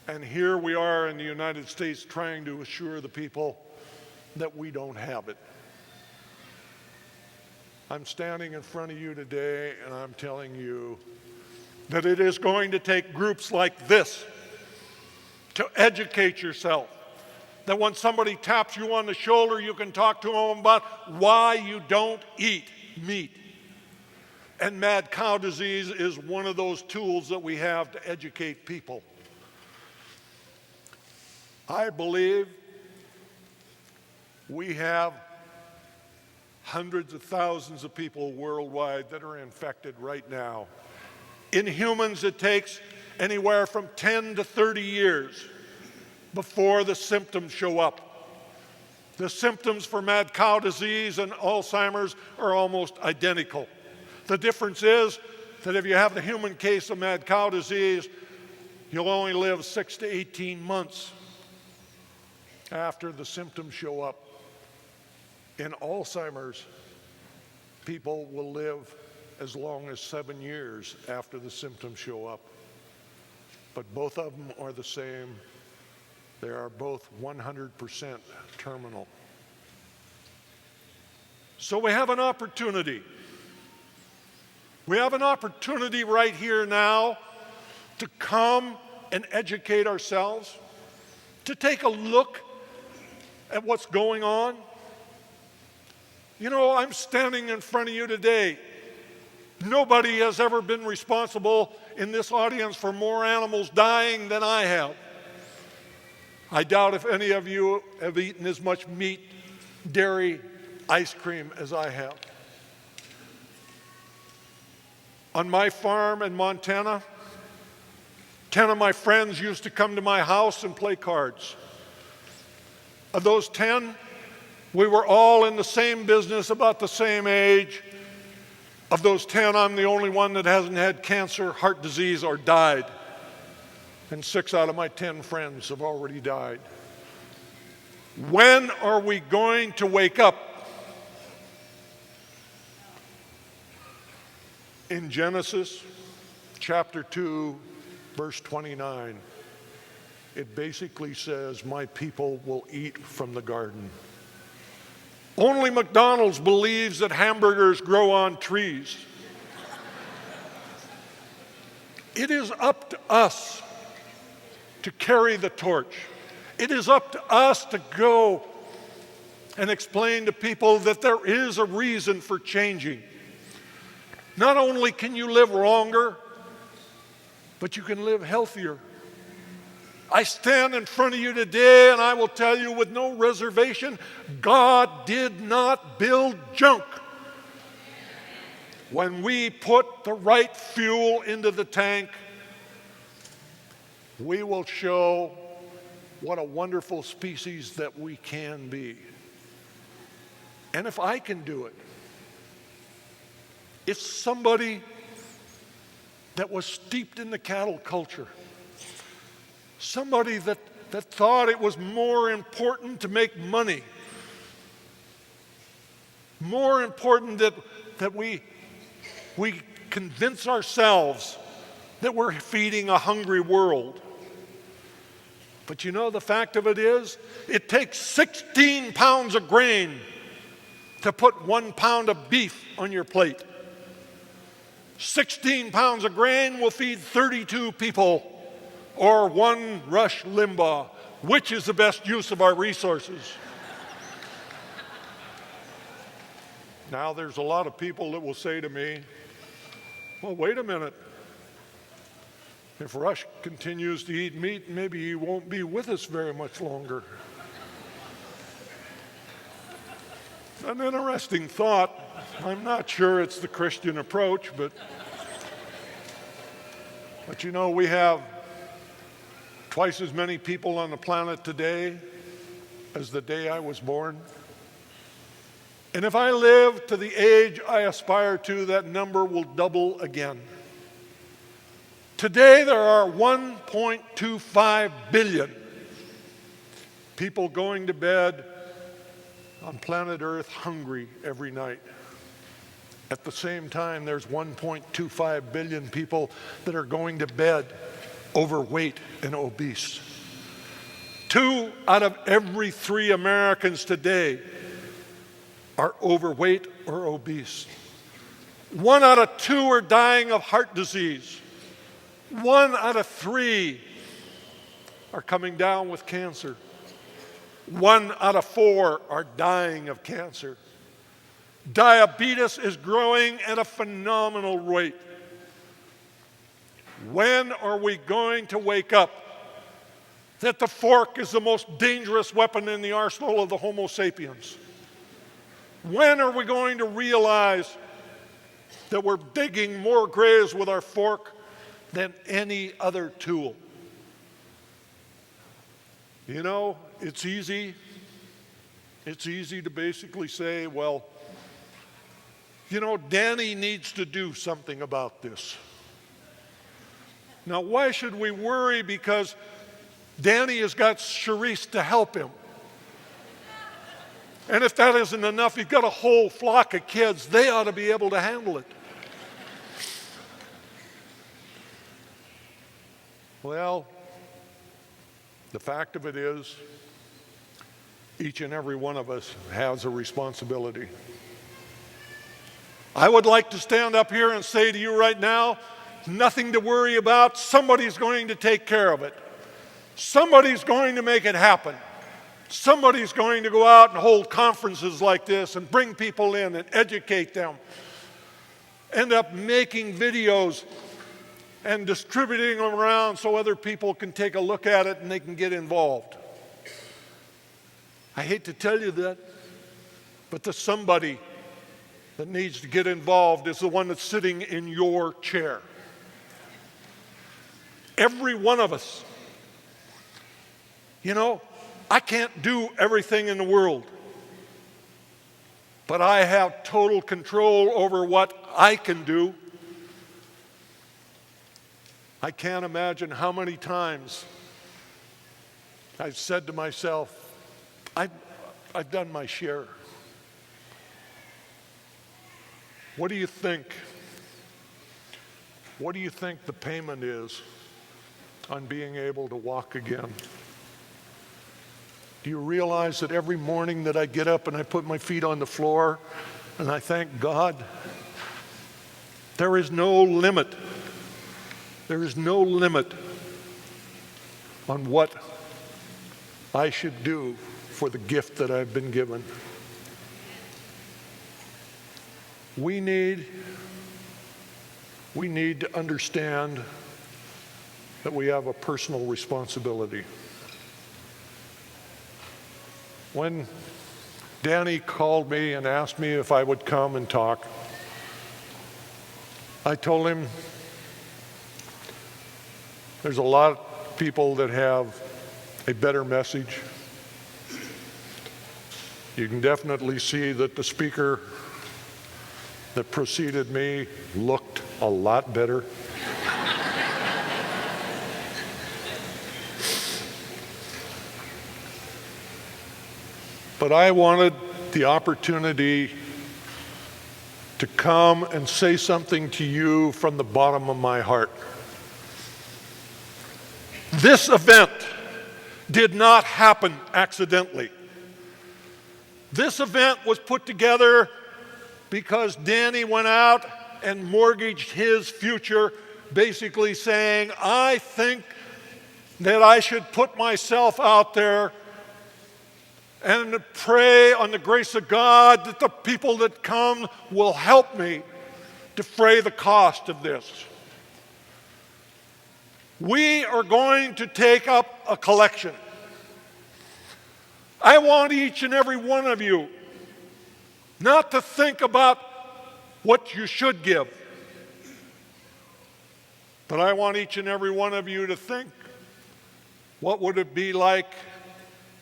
And here we are in the United States trying to assure the people that we don't have it. I'm standing in front of you today and I'm telling you that it is going to take groups like this to educate yourself. That when somebody taps you on the shoulder, you can talk to them about why you don't eat meat. And mad cow disease is one of those tools that we have to educate people. I believe we have hundreds of thousands of people worldwide that are infected right now. In humans, it takes anywhere from 10 to 30 years before the symptoms show up. The symptoms for mad cow disease and Alzheimer's are almost identical. The difference is that if you have the human case of mad cow disease, you'll only live 6 to 18 months after the symptoms show up. In Alzheimer's, people will live as long as 7 years after the symptoms show up. But both of them are the same. They are both 100% terminal. So we have an opportunity. We have an opportunity right here now to come and educate ourselves, to take a look at what's going on. You know, I'm standing in front of you today. Nobody has ever been responsible in this audience for more animals dying than I have. I doubt if any of you have eaten as much meat, dairy, ice cream as I have. On my farm in Montana, 10 of my friends used to come to my house and play cards. Of those 10, we were all in the same business, about the same age. Of those 10, I'm the only one that hasn't had cancer, heart disease, or died. And 6 out of my 10 friends have already died. When are we going to wake up? In Genesis chapter 2, verse 29, it basically says, my people will eat from the garden. Only McDonald's believes that hamburgers grow on trees. It is up to us to carry the torch. It is up to us to go and explain to people that there is a reason for changing. Not only can you live longer, but you can live healthier. I stand in front of you today and I will tell you with no reservation, God did not build junk. When we put the right fuel into the tank, we will show what a wonderful species that we can be. And if I can do it, if somebody that was steeped in the cattle culture, somebody that thought it was more important to make money, more important that we convince ourselves that we're feeding a hungry world. But you know, the fact of it is, it takes 16 pounds of grain to put 1 pound of beef on your plate. 16 pounds of grain will feed 32 people, or one Rush Limbaugh. Which is the best use of our resources? Now, there's a lot of people that will say to me, well, wait a minute. If Rush continues to eat meat, maybe he won't be with us very much longer. An interesting thought. I'm not sure it's the Christian approach, but you know, we have twice as many people on the planet today as the day I was born. And if I live to the age I aspire to, that number will double again. Today there are 1.25 billion people going to bed on planet Earth hungry every night. At the same time, there's 1.25 billion people that are going to bed overweight and obese. 2 out of every 3 Americans today are overweight or obese. 1 out of 2 are dying of heart disease. 1 out of 3 are coming down with cancer. 1 out of 4 are dying of cancer. Diabetes is growing at a phenomenal rate. When are we going to wake up that the fork is the most dangerous weapon in the arsenal of the Homo sapiens? When are we going to realize that we're digging more graves with our fork than any other tool? You know, it's easy to basically say, well, you know, Danny needs to do something about this. Now, why should we worry? Because Danny has got Charisse to help him. And if that isn't enough, he's got a whole flock of kids. They ought to be able to handle it. Well, the fact of it is, each and every one of us has a responsibility. I would like to stand up here and say to you right now, nothing to worry about. Somebody's going to take care of it. Somebody's going to make it happen. Somebody's going to go out and hold conferences like this and bring people in and educate them. End up making videos and distributing them around so other people can take a look at it and they can get involved. I hate to tell you that, but the somebody that needs to get involved is the one that's sitting in your chair. Every one of us. You know, I can't do everything in the world, but I have total control over what I can do. I can't imagine how many times I've said to myself, I've done my share. What do you think? What do you think the payment is on being able to walk again? Do you realize that every morning that I get up and I put my feet on the floor and I thank God, there is no limit. There is no limit on what I should do for the gift that I've been given. We need to understand that we have a personal responsibility. When Danny called me and asked me if I would come and talk, I told him there's a lot of people that have a better message. You can definitely see that the speaker that preceded me looked a lot better. But I wanted the opportunity to come and say something to you from the bottom of my heart. This event did not happen accidentally. This event was put together because Danny went out and mortgaged his future, basically saying, I think that I should put myself out there and pray on the grace of God that the people that come will help me defray the cost of this. We are going to take up a collection. I want each and every one of you not to think about what you should give, but I want each and every one of you to think, what would it be like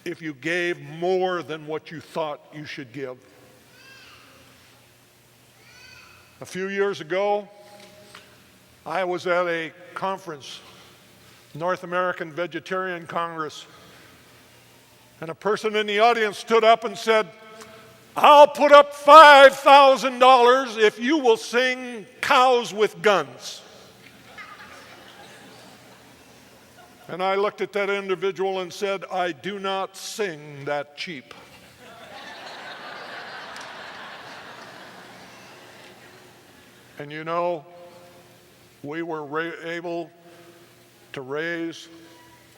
if you gave more than what you thought you should give? A few years ago, I was at a conference, North American Vegetarian Congress, and a person in the audience stood up and said, I'll put up $5,000 if you will sing Cows with Guns. And I looked at that individual and said, I do not sing that cheap. And you know, we were able to raise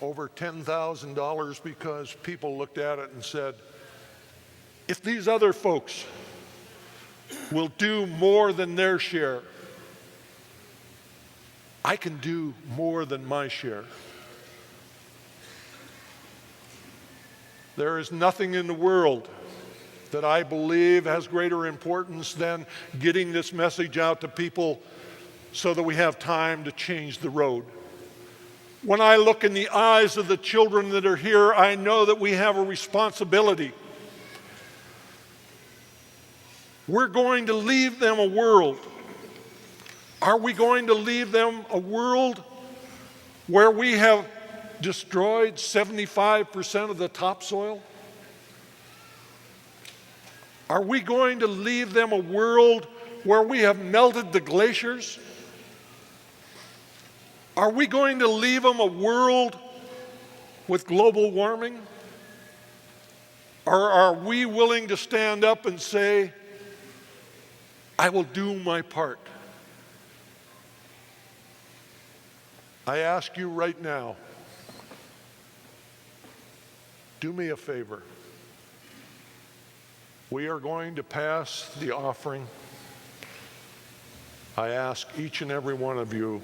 over $10,000 because people looked at it and said, if these other folks will do more than their share, I can do more than my share. There is nothing in the world that I believe has greater importance than getting this message out to people so that we have time to change the road. When I look in the eyes of the children that are here, I know that we have a responsibility. We're going to leave them a world. Are we going to leave them a world where we have destroyed 75% of the topsoil? Are we going to leave them a world where we have melted the glaciers? Are we going to leave them a world with global warming? Or are we willing to stand up and say, I will do my part? I ask you right now, do me a favor. We are going to pass the offering. I ask each and every one of you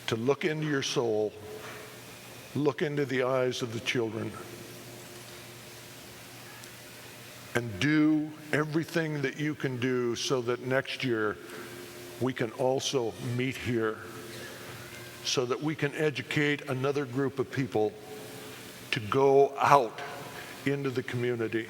to look into your soul, look into the eyes of the children, and do everything that you can do so that next year we can also meet here, so that we can educate another group of people to go out into the community.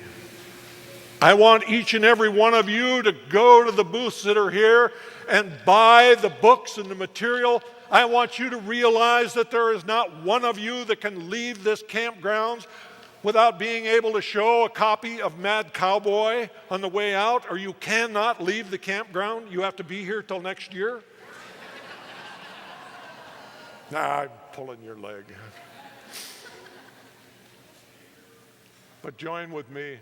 I want each and every one of you to go to the booths that are here and buy the books and the material. I want you to realize that there is not one of you that can leave this campgrounds without being able to show a copy of Mad Cowboy on the way out, or you cannot leave the campground. You have to be here till next year. Nah, I'm pulling your leg. But join with me.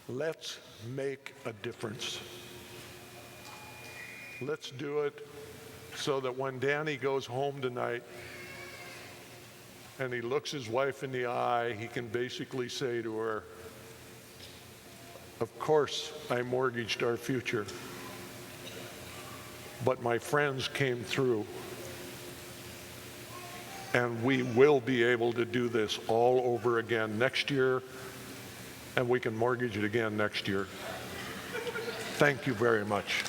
Let's make a difference. Let's do it so that when Danny goes home tonight and he looks his wife in the eye, he can basically say to her, of course I mortgaged our future, but my friends came through, and we will be able to do this all over again next year, and we can mortgage it again next year. Thank you very much.